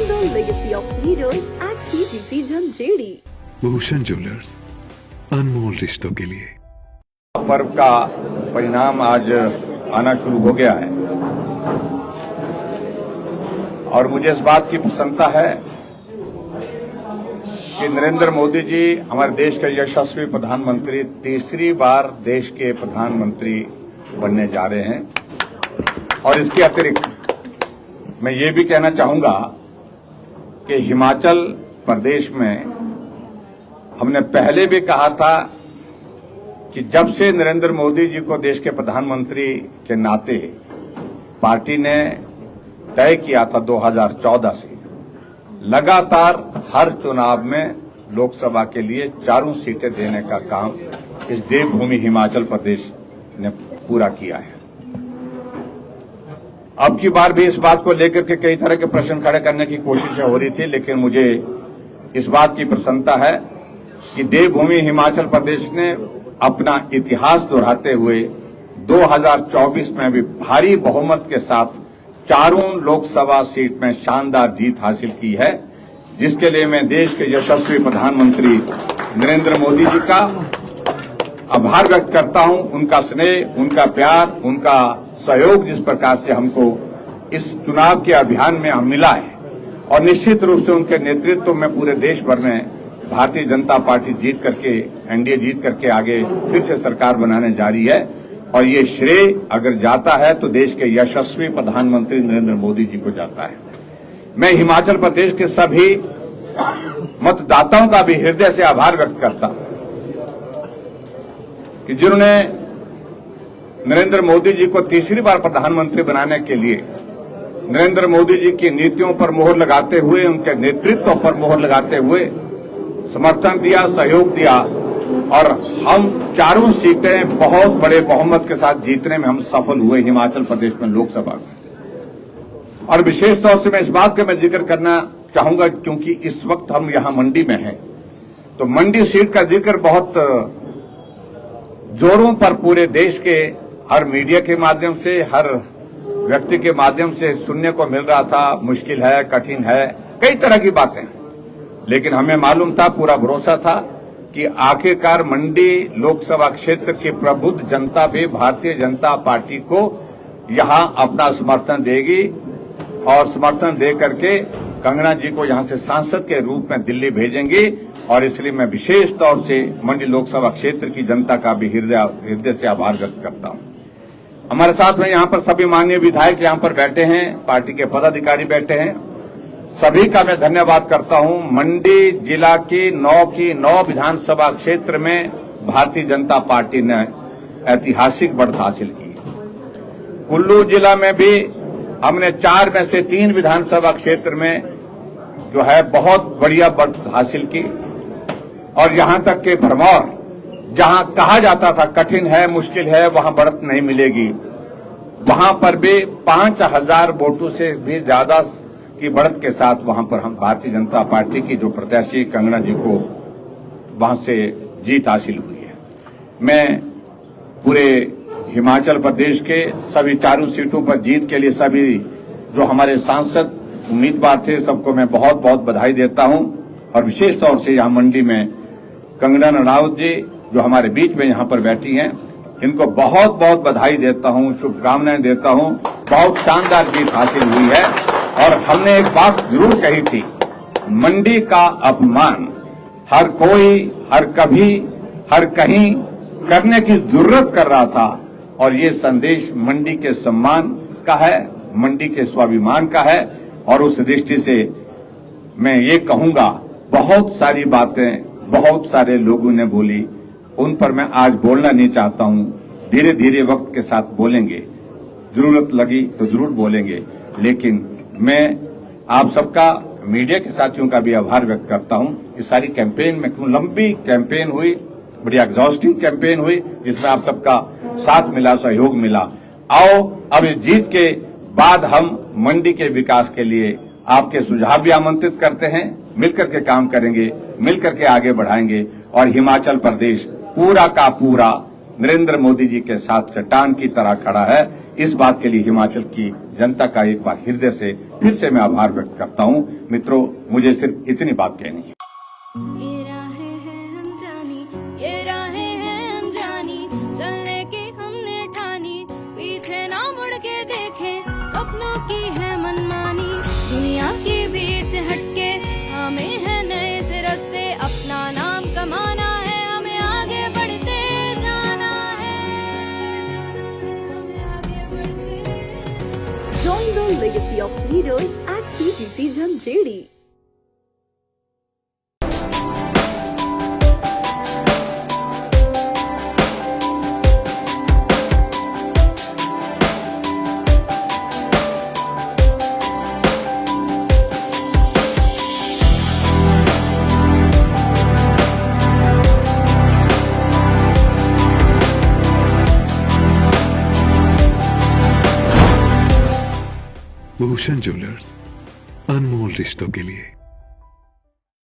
the legacy of leaders at CGC Jhanjeri. Bhushan jewellers, अनमोल रिश्तों के लिए। पर्व का परिणाम आज आना शुरू हो गया है और मुझे इस बात की प्रसन्नता है कि नरेंद्र मोदी जी हमारे देश के यशस्वी प्रधानमंत्री तीसरी बार देश के प्रधानमंत्री बनने जा रहे हैं। और इसके अतिरिक्त मैं ये भी कहना चाहूंगा कि हिमाचल प्रदेश में हमने पहले भी कहा था कि जब से नरेंद्र मोदी जी को देश के प्रधानमंत्री के नाते पार्टी ने तय किया था 2014 से लगातार हर चुनाव में लोकसभा के लिए 4 सीटें देने का काम इस देवभूमि हिमाचल प्रदेश ने पूरा किया है। अब की बार भी इस बात को लेकर के कई तरह के प्रश्न खड़े करने की कोशिशें हो रही थी, लेकिन मुझे इस बात की प्रसन्नता है कि देवभूमि हिमाचल प्रदेश ने अपना इतिहास दोहराते हुए 2024 में भी भारी बहुमत के साथ 4 लोकसभा सीट में शानदार जीत हासिल की है, जिसके लिए मैं देश के यशस्वी प्रधानमंत्री नरेंद्र मोदी जी का आभार व्यक्त करता हूं। उनका स्नेह, उनका प्यार, उनका सहयोग जिस प्रकार से हमको इस चुनाव के अभियान में मिला है और निश्चित रूप से उनके नेतृत्व में पूरे देश भर में भारतीय जनता पार्टी जीत करके, एनडीए जीत करके आगे फिर से सरकार बनाने जा रही है। और ये श्रेय अगर जाता है तो देश के यशस्वी प्रधानमंत्री नरेंद्र मोदी जी को जाता है। मैं हिमाचल प्रदेश के सभी मतदाताओं का भी हृदय से आभार व्यक्त करता हूं कि जिन्होंने नरेंद्र मोदी जी को तीसरी बार प्रधानमंत्री बनाने के लिए नरेंद्र मोदी जी की नीतियों पर मोहर लगाते हुए, उनके नेतृत्व पर मोहर लगाते हुए समर्थन दिया, सहयोग दिया और हम 4 सीटें बहुत बड़े बहुमत के साथ जीतने में हम सफल हुए हिमाचल प्रदेश में लोकसभा में। और विशेष तौर से मैं इस बात का मैं जिक्र करना चाहूंगा क्योंकि इस वक्त हम यहां मंडी में हैं, तो मंडी सीट का जिक्र बहुत जोरों पर पूरे देश के हर मीडिया के माध्यम से, हर व्यक्ति के माध्यम से सुनने को मिल रहा था। मुश्किल है, कठिन है, कई तरह की बातें, लेकिन हमें मालूम था, पूरा भरोसा था कि आखिरकार मंडी लोकसभा क्षेत्र की प्रबुद्ध जनता भी भारतीय जनता पार्टी को यहां अपना समर्थन देगी और समर्थन दे करके कंगना जी को यहां से सांसद के रूप में दिल्ली भेजेंगी। और इसलिए मैं विशेष तौर से मंडी लोकसभा क्षेत्र की जनता का भी हृदय से आभार व्यक्त करता हूं। हमारे साथ में यहां पर सभी माननीय विधायक यहां पर बैठे हैं, पार्टी के पदाधिकारी बैठे हैं, सभी का मैं धन्यवाद करता हूं। मंडी जिला की 9 विधानसभा क्षेत्र में भारतीय जनता पार्टी ने ऐतिहासिक बढ़त हासिल की। कुल्लू जिला में भी हमने 4 में से 3 विधानसभा क्षेत्र में जो है बहुत बढ़िया बढ़त हासिल की। और यहां तक कि भरमौर, जहां कहा जाता था कठिन है, मुश्किल है, वहां बढ़त नहीं मिलेगी, वहां पर भी 5000 वोटों से भी ज्यादा की बढ़त के साथ वहां पर हम भारतीय जनता पार्टी की जो प्रत्याशी कंगना जी को वहां से जीत हासिल हुई है। मैं पूरे हिमाचल प्रदेश के सभी 4 सीटों पर जीत के लिए सभी जो हमारे सांसद उम्मीदवार थे सबको मैं बहुत बहुत बधाई देता हूं। और विशेष तौर से यहां मंडी में कंगना रनावत जी जो हमारे बीच में यहां पर बैठी हैं, इनको बहुत बहुत बधाई देता हूं, शुभकामनाएं देता हूं। बहुत शानदार जीत हासिल हुई है। और हमने एक बात जरूर कही थी, मंडी का अपमान हर कोई, हर कभी, हर कहीं करने की जरूरत कर रहा था और ये संदेश मंडी के सम्मान का है, मंडी के स्वाभिमान का है। और उस दृष्टि से मैं ये कहूंगा, बहुत सारी बातें बहुत सारे लोगों ने बोली, उन पर मैं आज बोलना नहीं चाहता हूं। धीरे धीरे वक्त के साथ बोलेंगे, जरूरत लगी तो जरूर बोलेंगे। लेकिन मैं आप सबका, मीडिया के साथियों का भी आभार व्यक्त करता हूं। इस सारी कैंपेन में क्यों लंबी कैंपेन हुई, बड़ी एग्जॉस्टिंग कैंपेन हुई, जिसमें आप सबका साथ मिला, सहयोग मिला। आओ अब इस जीत के बाद हम मंडी के विकास के लिए आपके सुझाव भी आमंत्रित करते हैं, मिलकर के काम करेंगे, मिलकर के आगे बढ़ाएंगे और हिमाचल प्रदेश पूरा का पूरा नरेंद्र मोदी जी के साथ चट्टान की तरह खड़ा है। इस बात के लिए हिमाचल की जनता का एक बार हृदय से फिर से मैं आभार व्यक्त करता हूं। मित्रों, मुझे सिर्फ इतनी बात कहनी है। ये राहें हैं अनजानी, ये राहें हैं अनजानी, चलने की हमने ठानी, पीछे ना मुड़ के देखें, सपनों की है मनमानी, दुनिया की भीड़ से हटके हमें है नए से रास्ते, अपना नाम कमाना है, हमें आगे बढ़ते जाना है, हमें आगे बढ़ते। Join the legacy of leaders at CGC Janjeri. Bhushan jewellers, अनमोल रिश्तों के लिए।